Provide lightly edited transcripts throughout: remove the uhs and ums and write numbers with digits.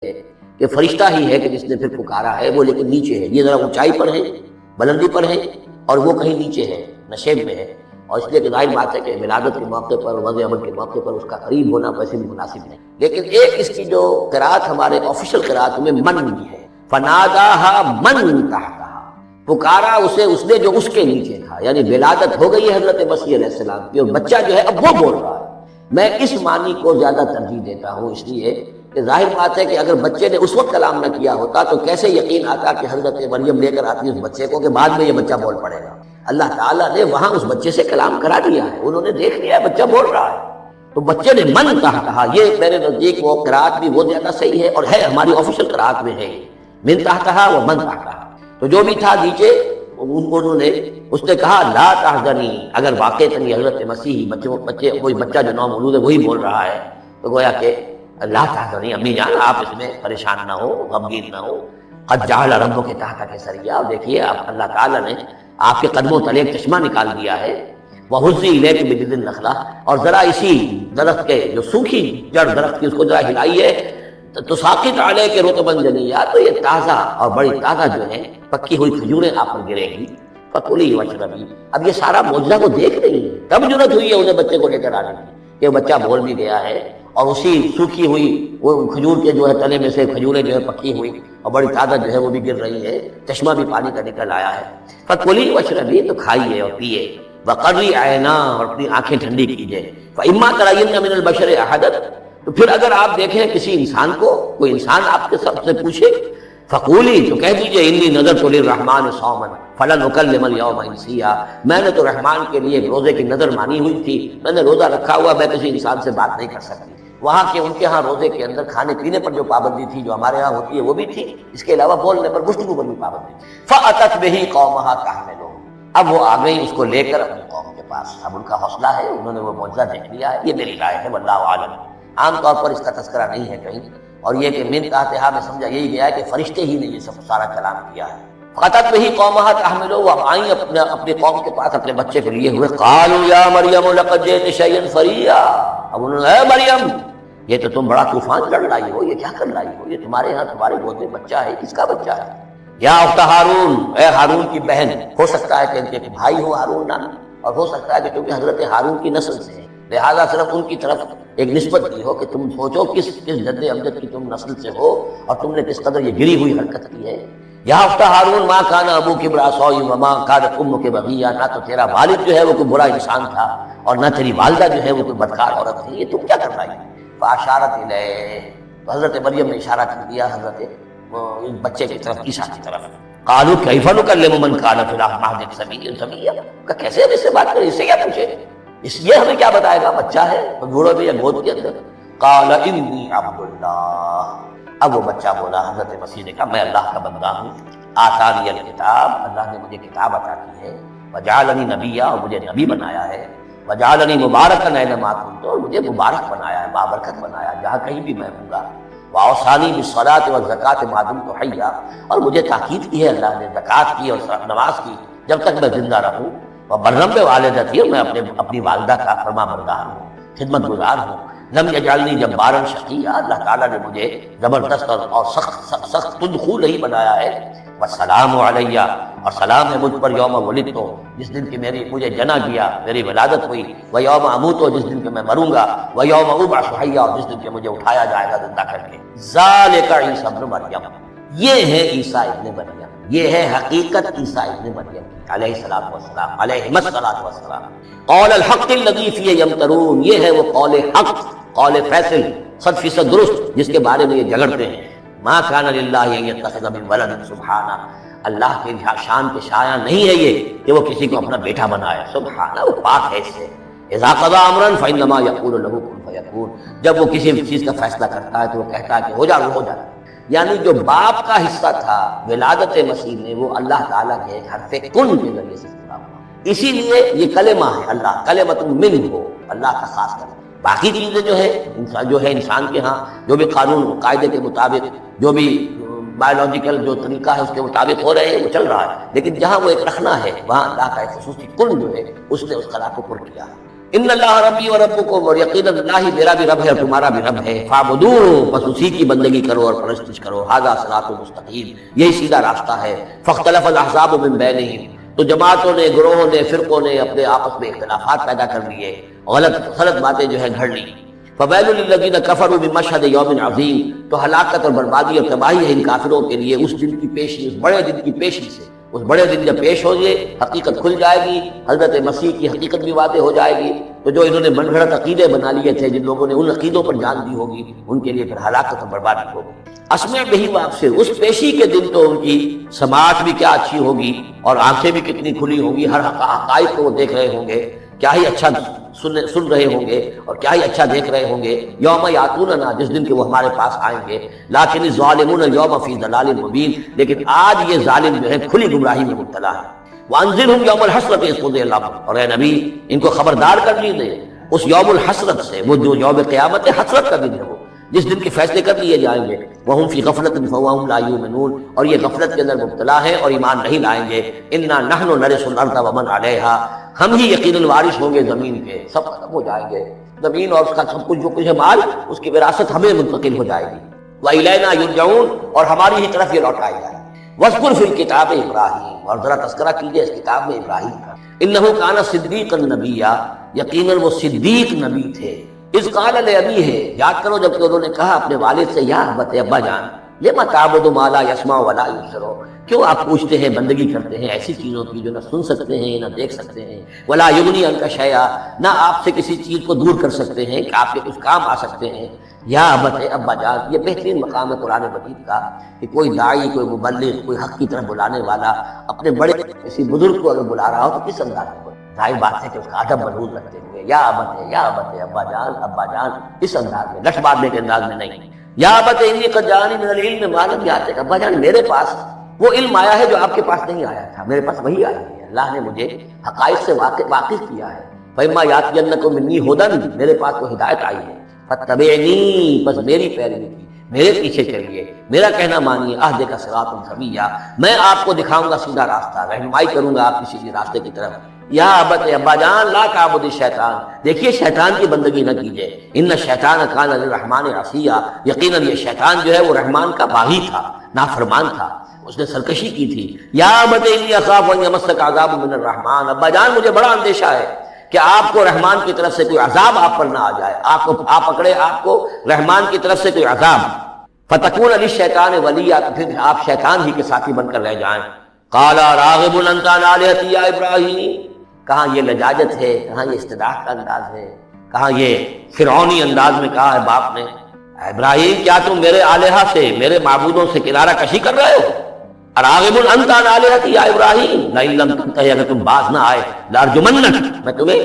ہے کہ فرشتہ ہی ہے کہ جس نے پھر پکارا ہے، وہ لیکن نیچے ہے، یہ ذرا اونچائی پر ہے، بلندی پر ہے، اور وہ کہیں نیچے ہے، نشیب میں ہے، اور اس لیے کہ ظاہر بات ہے کہ ولادت کے موقع پر، وضع عمل کے موقع پر اس کا قریب ہونا ویسے بھی مناسب نہیں۔ لیکن ایک اس کی جو قرات ہمارے آفیشیل قرات میں من بھی ہے، فناداها من تحتها، پکارا اسے اس نے جو اس کے نیچے تھا، یعنی ولادت ہو گئی ہے حضرت مسیح علیہ السلام کی، اور بچہ جو ہے اب وہ بول رہا ہے۔ میں اس معنی کو زیادہ ترجیح دیتا ہوں، اس لیے کہ ظاہر بات ہے کہ اگر بچے نے اس وقت کلام نہ کیا ہوتا تو کیسے یقین آتا کہ حضرت مریم لے کر آتی اس بچے کو کہ بعد میں یہ بچہ بول پڑے گا۔ اللہ تعالیٰ نے وہاں اس بچے سے کلام کرا دیا ہے، انہوں نے دیکھ لیا ہے بچہ بول رہا ہے، تو بچے نے من کہا۔ یہ میرے نزدیک وہ قرات بھی وہ زیادہ صحیح ہے، اور ہے ہماری آفیشیل قرات میں ہے من تحتہا و من تحتہا۔ تو جو بھی تھا نیچے انہوں نے، اس نے کہا لا تحزنی، اگر واقعتاً یہ حضرت مسیح بچے وہی بچہ جو نومولود ہے وہی بول رہا ہے، تو گویا کہ لا تحزنی، امی جان آپ اس میں پریشان نہ ہو، غمگین نہ ہو، قد جعل ربک تحتک سریا، دیکھیے آپ اللہ تعالیٰ نے آپ کے قدموں تلے ایک چشمہ نکال دیا ہے، وہزی الیک بجذع النخلہ، اور ذرا اسی درخت کے جو سوکھی جڑ درخت کی اس کو ذرا ہلائی ہے، تو ساقط علیک رطبا جنیا، تو یہ تازہ اور بڑی تازہ جو ہے پکی ہوئی کھجوریں آپ پر گرے گی، فکلی واشربی۔ اب یہ سارا معجزہ کو دیکھ رہی ہے، تب ضرورت ہوئی ہے انہیں بچے کو لے کر آنے کی، کہ بچہ بول بھی گیا ہے، اور اسی سوکھی ہوئی وہ کھجور کے جو ہے تنے میں سے کھجوریں جو ہے پکی ہوئی اور بڑی تازہ جو ہے وہ بھی گر رہی ہے، چشمہ بھی پانی کا نکل آیا ہے۔ فکلی واشربی، تو کھائیے اور پیئے، وقری عینا، اور اپنی آنکھیں ٹھنڈی کیجیے، فاما ترین من البشر احدا، تو پھر اگر آپ دیکھیں کسی انسان کو، کوئی انسان آپ کے سب سے پوچھے، فقولی، تو کہہ دیجئے انی نذرت للرحمن صوما فلن اکلم اليوم انسیا، میں نے تو رحمان کے لیے ایک روزے کی نظر مانی ہوئی تھی، میں نے روزہ رکھا ہوا، میں کسی انسان سے بات نہیں کر سکتی۔ وہاں کے ان کے ہاں روزے کے اندر کھانے پینے پر جو پابندی تھی جو ہمارے ہاں ہوتی ہے وہ بھی تھی، اس کے علاوہ بولنے پر، گفتگو پر بھی پابندی تھی۔ فأتت بہ قومہا تحملہ، اب وہ آ گئی اس کو لے کر اپنی قوم کے پاس، اب ان کا حوصلہ ہے، انہوں نے وہ معجزہ دیکھ لیا ہے، یہ میری رائے ہے، واللہ اعلم۔ عام طور پر اس کا تذکرہ نہیں ہے کہیں، اور یہ کہ من تحتہا میں سمجھا یہی گیا ہے کہ فرشتے ہی نے یہ سب سارا کلام کیا ہے۔ فأتت بہ قومہا تحملہ، وہ آئیں اپنے قوم کے پاس اپنے بچے کو لیے ہوئے، قالوا یا مریم لقد جئت شیئا فریا، اب انہوں نے، اے مریم یہ تو تم بڑا طوفان لڑ لائی ہو، یہ کیا کر لائی ہو، یہ تمہارے ہاں تمہارے گود میں بچہ ہے، کس کا بچہ ہے؟ یا اخت ہارون، اے ہارون کی بہن، ہو سکتا ہے کہ ان کے بھائی ہو ہارون نام، اور ہو سکتا ہے کہ کیونکہ حضرت ہارون کی نسل سے ہے لہذا صرف ان کی طرف ایک نسبت دی ہو کہ تم سوچو کس جد امجد کی تم نسل سے ہو، اور تم نے کس قدر یہ گری ہوئی حرکت کی ہے۔ یا اخت ہارون ما کان ابوک امرأ سوء وما کانت امک بغیہ، نہ تو تیرا والد جو ہے وہ کوئی برا انسان تھا، اور نہ تیری والدہ جو ہے وہ کوئی بدکار عورت تھی، یہ تم کیا کر رہی؟ فاشارت الیہ، تو حضرت مریم نے اشارہ کر دیا حضرت بچے کی طرف، عیسیٰ کی طرف۔ قالوا کیف نکلم من کان فی المہد صبیا، کہ کیسے ہم اس سے بات کریں، اس سے کیا پوچھے، اس لیے ہمیں کیا بتائے گا بچہ ہے گھوڑوں میں یا گود کے اندر۔ قال انی عبد اللہ، اب وہ بچہ بولا، حضرت مسیح نے کہا میں اللہ کا بندہ ہوں، آتانی الکتاب، اللہ نے مجھے کتاب عطا کی ہے، وجعلنی نبیا، اور مجھے نبی بنایا ہے، وجعلنی مبارکا اینما کنت، اور مجھے مبارک بنایا ہے، بابرکت بنایا جہاں کہیں بھی میں ہوں گا، واوصانی بالصلاۃ والزکاۃ ما دمت حیا، اور مجھے تاکید کی ہے اللہ نے زکوٰۃ کی اور نماز کی جب تک میں زندہ رہوں، وبرا بوالدتی، اور میں اپنی والدہ کا فرما بردار ہوں، خدمت گزار ہوں، لم یجعلنی جبارا شقیا، اللہ تعالیٰ نے مجھے زبردست اور سخت تندخو نہیں بنایا ہے، والسلام علیہ، اور سلام ہے مجھ پر یوم ولدت، جس دن کی مجھے جنا گیا، میری ولادت ہوئی، ویوم اموت، جس دن کہ میں مروں گا، ویوم ابعث حیا، اور جس دن کہ مجھے اٹھایا جائے گا زندہ کر کے۔ ذالک عیسی ابن مریم، یہ ہے عیسیٰ ابن مریم، یہ ہے حقیقت عیسیٰ ابن مریم علیہ الصلوۃ والسلام، علیہ الصلوۃ والسلام۔ قول الحق الذی فیہ یمترون، یہ ہے وہ قول حق، قول فیصل 100% درست جس کے بارے میں یہ جھگڑتے ہیں۔ ما کان للہ ان یتخذ من ولد، سبحانہ، اللہ کے شان کے شایع نہیں ہے یہ کہ وہ کسی کو اپنا بیٹا بنائے، سبحانہ، وہ پاک ہے اس سے۔ اذا قضى امرا فانما يقول له كن فيكون، جب وہ کسی چیز کا فیصلہ کرتا ہے تو وہ کہتا ہے کہ ہو جا، وہ ہو جاتا ہے۔ یعنی جو باپ کا حصہ تھا ولادت مسیح میں، وہ اللہ تعالیٰ کے ایک حرف کن کے ذریعے سے پورا ہوا، اسی لیے یہ کلمہ ہے، اللہ کلمۃ منہ، اللہ کا خاص کلمہ۔ باقی چیزیں جو ہے انسان کے ہاں جو بھی قانون قاعدے کے مطابق، جو بھی بایولوجیکل جو طریقہ ہے اس کے مطابق ہو رہے ہیں، وہ چل رہا ہے، لیکن جہاں وہ ایک رکھنا ہے وہاں اللہ کا ایک خصوصی کن جو ہے اس نے اس خلا کو پر کیا۔ ان اللہ ربی و ربکم، اور یقیناً اللہ میرا بھی رب ہے اور تمہارا بھی رب ہے، فاعبدوہ، بس اسی کی بندگی کرو اور پرستش کرو، ھذا صراط مستقیم، یہی سیدھا راستہ ہے۔ فاختلف الاحزاب من بینہم، تو جماعتوں نے، گروہوں نے، فرقوں نے اپنے آپس میں اختلافات پیدا کر لیے، غلط باتیں جو ہے گھڑ لی۔ فویل للذین کفروا من مشہد یوم عظیم، تو ہلاکت اور بربادی اور تباہی ہے ان کافروں کے لیے اس دن کی پیشی، اس بڑے دن کی پیشی سے۔ اس بڑے دن جب پیش ہو گئے، حقیقت کھل جائے گی، حضرت مسیح کی حقیقت بھی واضح ہو جائے گی، تو جو انہوں نے من گھڑت عقیدے بنا لیے تھے، جن لوگوں نے ان عقیدوں پر جان دی ہوگی، ان کے لیے پھر ہلاکت اور بربادی ہوگی۔ اسمع بہی واپس، اس پیشی کے دن تو ان کی سماعت بھی کیا اچھی ہوگی اور آنکھیں بھی کتنی کھلی ہوں گی، ہر حقائق کو وہ دیکھ رہے ہوں گے، کیا ہی اچھا سن رہے ہوں گے اور کیا ہی اچھا دیکھ رہے ہوں گے۔ یوم یاتوننا، جس دن کہ وہ ہمارے پاس آئیں گے، لیکن الظالمون اليوم فی ضلال مبین، لیکن آج یہ ظالم جو ہے کھلی گمراہی میں مبتلا ہے۔ وانذرہم یوم الحسرۃ اذ قضی الامر، اور اے نبی ان کو خبردار کر لیجیے اس یوم الحسرت سے، وہ جو یوم قیامت ہے، حسرت کا دن ہے وہ، جس دن کے فیصلے کر لیے جائیں گے۔ وہم فی غفلۃ فہم لا یؤمنون، اور یہ غفلت کے اندر مبتلا ہے اور ایمان نہیں لائیں گے۔ انا نحن نرث الارض ومن علیہا، ہم ہی یقیناً وارث ہوں گے زمین کے، سب ختم ہو جائیں گے، زمین اور اس کا سب کچھ جو کچھ ہے مال، اس کی وراثت ہمیں منتقل ہو جائے گی۔ وإلینا یرجعون، اور ہماری ہی طرف یہ لوٹائے جائے۔ واذکر فی الکتاب ابراہیم، اور ذرا تذکرہ کیجئے اس کتاب میں ابراہیم کا، انہ کان صدیقا نبیا، یقیناً وہ صدیق نبی تھے۔ اذ قال لابیہ، یاد کرو جب کہ انہوں نے کہا اپنے والد سے، یا ابت، ابا جان، لما تعبد ما لا يسمع ولا يبصر، کیوں آپ پوچھتے ہیں، بندگی کرتے ہیں ایسی چیزوں کی جو نہ سن سکتے ہیں نہ دیکھ سکتے ہیں، ولا یغنی عنک شیئا، نہ آپ سے کسی چیز کو دور کر سکتے ہیں کہ آپ کے کچھ کام آ سکتے ہیں۔ یا ابت، ابا جان، یہ بہترین مقام ہے قرآن مجید کا کہ کوئی داعی، کوئی مبلغ، کوئی حق کی طرف بلانے والا اپنے بڑے کسی بزرگ کو اگر بلا رہا ہو تو کس انداز میں بولے؟ ظاہر بات ہے کہ اس کا ادب ملحوظ رکھتے ہوئے، یا ابت، یا ابت، ابا جان، ابا جان، اس انداز میں، لٹ مارنے کے انداز میں نہیں۔ یا ابت انی قد جاءنی من العلم ما لم یأتک، ابا جان میرے پاس وہ علم آیا ہے جو آپ کے پاس نہیں آیا تھا، میرے پاس وہی آئی ہے، اللہ نے مجھے حقائق سے واقف کیا ہے۔ فإما یأتینکم منی ھدی، میرے پاس وہ ہدایت آئی ہے، فاتبعنی، بس میری پیروی کی، میرے پیچھے چلیے، میرا کہنا مانیے، اہدک صراطا سویا، میں آپ کو دکھاؤں گا سیدھا راستہ، رہنمائی کروں گا آپ کی سیدھی راستے کی طرف۔ یا ابت، ابا جان، لا تعبد الشیطان، دیکھیے شیطان کی بندگی نہ کیجیے، ان الشیطان کان للرحمن عصیا، یقیناً یہ شیطان جو ہے وہ رحمان کا باغی تھا، نافرمان تھا، اس نے سرکشی کی تھی۔ یا ابت انی اخاف ان یمسک عذاب من الرحمن، ابا جان مجھے بڑا اندیشہ ہے کہ آپ کو رحمان کی طرف سے کوئی عذاب آپ پر نہ آ جائے، آپ پکڑے آپ کو رحمان کی طرف سے کوئی عذاب، فتکون للشیطان ولیا، تو پھر آپ شیطان ہی کے ساتھی بن کر رہ جائیں۔ قال راغب انت عن آلہتی یا ابراہیم، کہاں یہ لجاجت ہے، کہاں یہ استدعاء کا انداز ہے، کہاں یہ فرعونی انداز میں کہا ہے باپ نے، ابراہیم کیا تم میرے الہہ سے، میرے معبودوں سے کنارہ کشی کر رہے ہو؟ راغب انت عن آلہتی یا ابراہیم لئن لم تنتہی، اگر تم باز نہ آئے لارجمنک، میں تمہیں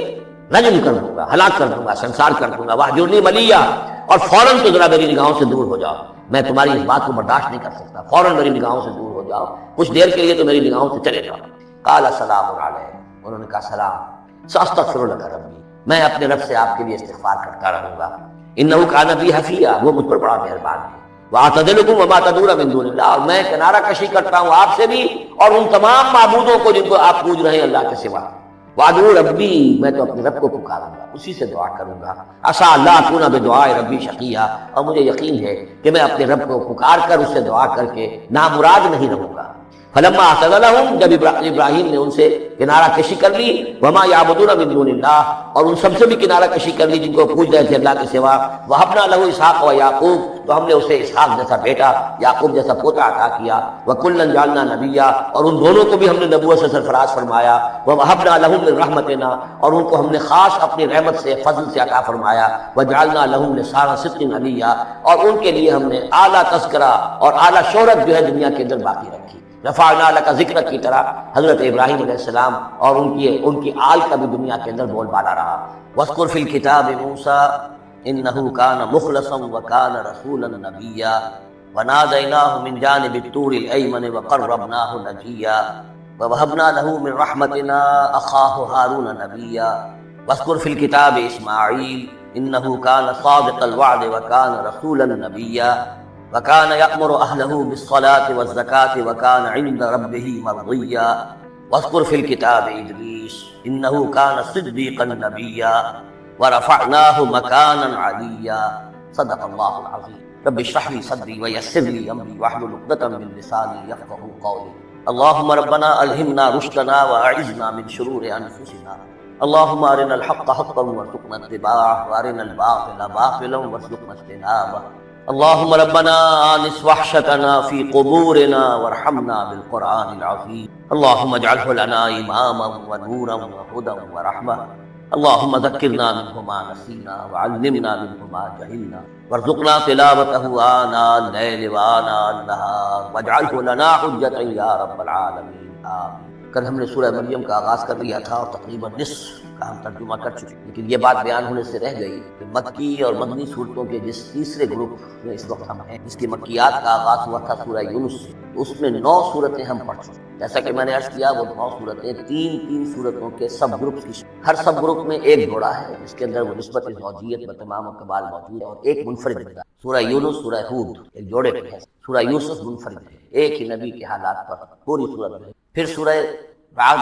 رجم کر دوں گا، ہلاک کر دوں گا، سنسار کر دوں گا، واہجرنی ملیا، اور فوراً تو ذرا میری نگاہوں سے دور ہو جاؤ، میں تمہاری اس بات کو برداشت نہیں کر سکتا، فوراً میری نگاہوں سے دور ہو جاؤ، کچھ دیر کے لیے تو میری نگاہوں سے چلے جاؤ۔ قال سلام علیہ، انہوں نے کہا سلام، ساستغفر لک ربی، میں اپنے رب سے آپ کے لیے استغفار کرتا رہوں گا، انہ کان بی حفیہ، وہ مجھ پر بڑا مہربان ہے، واعتزلکم وما تدعون من دون اللہ، اور میں کنارہ کشی کرتا ہوں آپ سے بھی اور ان تمام معبودوں کو جن کو آپ پوج رہے ہیں اللہ کے سوا۔ وادعو ربی، میں تو اپنے رب کو پکاروں گا، اسی سے دعا کروں گا، عسیٰ اللہ اکون بدعاء ربی شقیہ، اور مجھے یقین ہے کہ میں اپنے رب کو پکار کر اس سے دعا کر کے نامراد نہیں رہوں گا۔ فلما اعتزلهم، جب ابراہیم نے ان سے کنارہ کشی کر لی، وما یعبدون من دون اللہ، اور ان سب سے بھی کنارہ کشی کر لی جن کو پوج رہے تھے اللہ کے سوا، وہبنا لہ اسحاق و یعقوب، تو ہم نے اسے اسحاق جیسا بیٹا، یعقوب جیسا پوتا عطا کیا، وکلا جعلنا نبیا، اور ان دونوں کو بھی ہم نے نبوت سے سرفراز فرمایا، ووہبنا لہم من رحمتنا، اور ان کو ہم نے خاص اپنی رحمت سے، فضل سے عطا فرمایا، وجعلنا لہم لسان صدق علیا، اور ان کے لیے ہم نے اعلیٰ تذکرہ اور اعلیٰ شہرت جو ہے دنیا کے اندر باقی رکھی۔ رفعنا لک ذکرک کی طرح حضرت ابراہیم علیہ السلام اور ان کی آل کا بھی دنیا کے اندر بول بالا رہا۔ واذکر فی الکتاب موسیٰ انہ کان مخلصا وکان رسولا نبیا ونادیناہ من جانب الطور الایمن وقربناہ نجیا ووہبنا لہ من رحمتنا اخاہ ہارون نبیا واذکر فی الکتاب اسماعیل انہ کان صادق الوعد وکان رسولا نبیا وَكَانَ يَأْمُرُ أَهْلَهُ بِالصَّلَاةِ وَالزَّكَاةِ وَكَانَ عِندَ رَبِّهِ مَرْضِيًّا واذكر في الكتاب إدريس انه كان صديقا نبيا ورفعناه مكانا عليا صدق الله العظيم. رب اشرح لي صدري ويسر لي امري واحلل عقدة من لساني يفقهوا قولي. اللهم ربنا الهمنا رشدنا واعذنا من شرور انفسنا. اللهم ارنا الحق حقا وارزقنا اتباعه وارنا الباطل باطلا وارزقنا اجتنابه. اللهم ربنا آنس وحشتنا في قبورنا وارحمنا بالقرآن العظيم. اللهم اجعله لنا إماما ونورا وهدى ورحمة. اللهم ذكرنا منه ما نسينا وعلمنا منه ما جهلنا وارزقنا تلاوته آناء الليل وآناء النهار واجعله لنا حجة يا رب العالمين آمين. کل ہم نے سورہ مریم کا آغاز کر لیا تھا اور تقریباً نصف کا ہم ترجمہ کر چکے، لیکن یہ بات بیان ہونے سے رہ گئی کہ مکی اور مدنی صورتوں کے جس تیسرے گروپ میں اس وقت ہم ہیں، جس کی مکیات کا آغاز ہوا تھا سورہ یونس سے، اس میں 9 صورتیں ہم پڑھ چکے. جیسا کہ میں نے عرض کیا، وہ 9 صورتیں تین صورتوں کے سب گروپ کی، ہر سب گروپ میں ایک جوڑا ہے جس کے اندر وہ نسبت زوجیت و تمام کمال موجود ہے، اور ایک منفرد ہے. سورہ یونس، سورہ ہود ایک جوڑے پہ ہے، سورہ یوسف منفرد ہے، ایک ہی نبی کے حالات پر پوری صورت ہے. پھر سورہ بعد